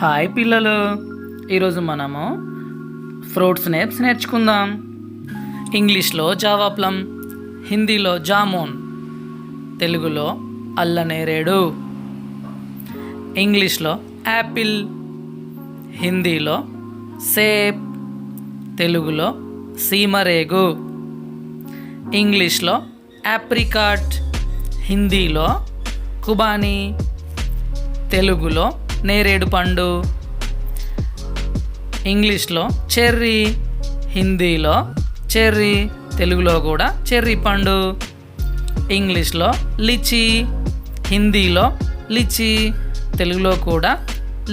Hi పిల్లలు, ఈరోజు మనము ఫ్రూట్స్ నేమ్స్ నేర్చుకుందాం. ఇంగ్లీష్లో జావా ప్లమ్, హిందీలో జామూన్, తెలుగులో అల్లనేరేడు. ఇంగ్లీష్లో యాపిల్, హిందీలో సేబ్, తెలుగులో సీమరేగు. ఇంగ్లీష్లో యాప్రికాట్, హిందీలో కుబానీ, తెలుగులో నేరేడు పండు. ఇంగ్లీష్లో చెర్రీ, హిందీలో చెర్రీ, తెలుగులో కూడా చెర్రీ పండు. ఇంగ్లీష్లో లిచీ, హిందీలో లిచీ, తెలుగులో కూడా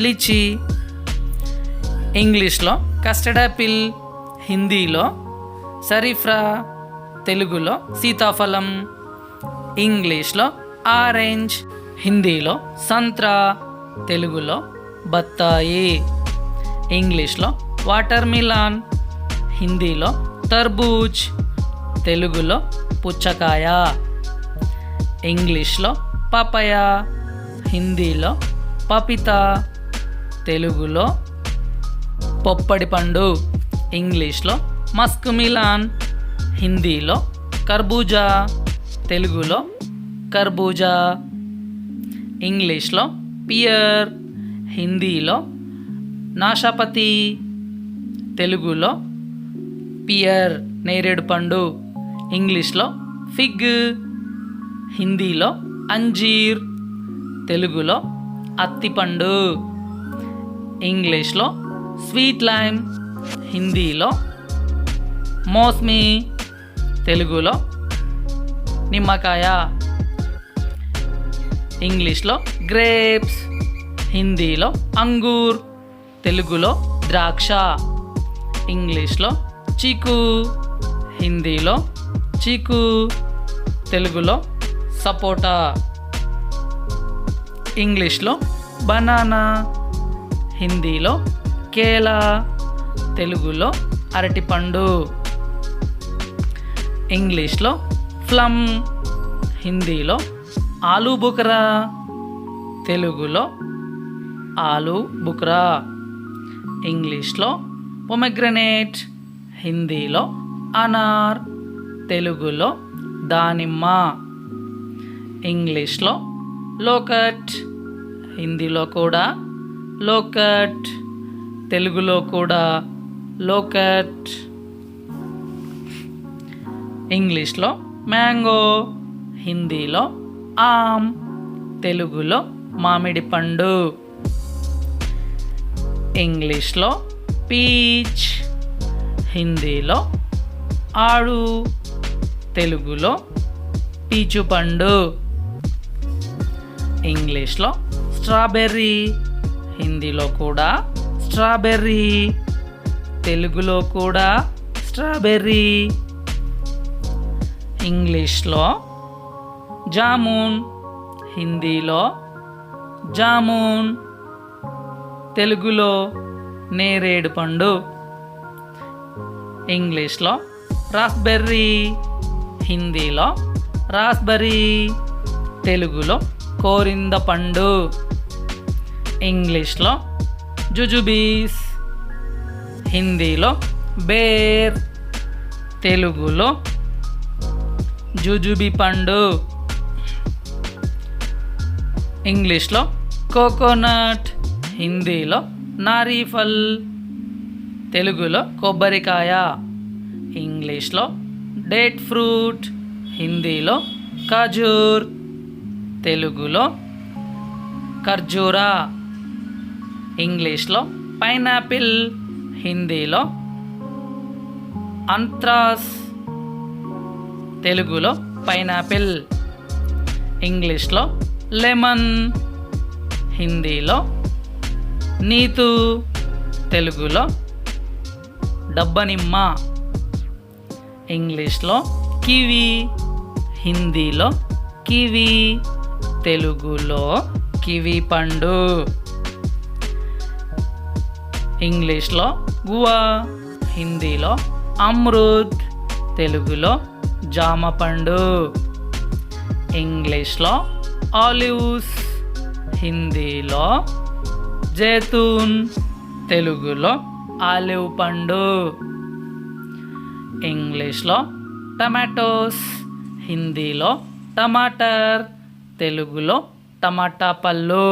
లిచీ. ఇంగ్లీష్లో కస్టర్డ్ యాపిల్, హిందీలో సరీఫ్రా, తెలుగులో సీతాఫలం. ఇంగ్లీష్లో ఆరెంజ్, హిందీలో సంత్రా, తెలుగులో బత్తాయి. ఇంగ్లీష్లో వాటర్ మిలాన్, హిందీలో తర్బూజ్, తెలుగులో పుచ్చకాయ. ఇంగ్లీష్లో పపాయ, హిందీలో పపితా, తెలుగులో పొప్పడి పండు. ఇంగ్లీష్లో మస్క్ మిలాన్, హిందీలో కర్బూజా, తెలుగులో కర్బూజా. ఇంగ్లీష్లో పియర్, హిందీలో నాషపతి, తెలుగులో పియర్ నేరేడు పండు. ఇంగ్లీష్లో ఫిగ్, హిందీలో అంజీర్, తెలుగులో అత్తిపండు. ఇంగ్లీష్లో స్వీట్ లైమ్, హిందీలో మౌస్మీ, తెలుగులో నిమ్మకాయ. ఇంగ్లీష్లో గ్రేప్స్, హిందీలో అంగూర్, తెలుగులో ద్రాక్ష. ఇంగ్లీష్లో చీకు, హిందీలో చీకు, తెలుగులో సపోటా. ఇంగ్లీష్లో బనానా, హిందీలో కేలా, తెలుగులో అరటిపండు. ఇంగ్లీష్లో ప్లమ్, హిందీలో ఆలూ బుకరా, తెలుగులో ఆలూ బుకరా. ఇంగ్లీష్లో పొమెగ్రనేట్, హిందీలో అనార్, తెలుగులో దానిమ్మ. ఇంగ్లీష్లో లోకట్, హిందీలో కూడా లోకట్, తెలుగులో కూడా లోకట్. ఇంగ్లీష్లో మ్యాంగో, హిందీలో ఆమ్, తెలుగులో మామిడి పండు. ఇంగ్లీష్లో పీచ్, హిందీలో ఆడు, తెలుగులో పీచు పండు. ఇంగ్లీష్లో స్ట్రాబెర్రీ, హిందీలో కూడా స్ట్రాబెర్రీ, తెలుగులో కూడా స్ట్రాబెర్రీ. ఇంగ్లీష్లో జామూన్, హిందీలో జామూన్, తెలుగులో నేరేడు పండు. ఇంగ్లీష్లో రాస్బెర్రీ, హిందీలో రాస్బెర్రీ, తెలుగులో కోరింద పండు. ఇంగ్లీష్లో జుజుబీస్, హిందీలో బేర్, తెలుగులో జుజుబి పండు. ఇంగ్లీష్లో కోకోనట్, హిందీలో నారీఫల్, తెలుగులో కొబ్బరికాయ. ఇంగ్లీష్లో డేట్ ఫ్రూట్, హిందీలో ఖజూర్, తెలుగులో ఖర్జూరా. ఇంగ్లీష్లో పైనాపిల్, హిందీలో అంత్రాస్, తెలుగులో పైనాపిల్. ఇంగ్లీష్లో లెమన్, హిందీలో నీతు, తెలుగులో డబ్బనిమ్మ. ఇంగ్లీష్లో కివి, హిందీలో కివి, తెలుగులో కివి పండు. ఇంగ్లీష్లో గువా, హిందీలో అమృత్, తెలుగులో జామ పండు. ఇంగ్లీష్లో ఆలివ్స్, హిందీలో జైతూన్, తెలుగులో ఆలివ్ పండు. ఇంగ్లీష్లో టమాటోస్, హిందీలో టమాటర్, తెలుగులో టమాటా పళ్ళు.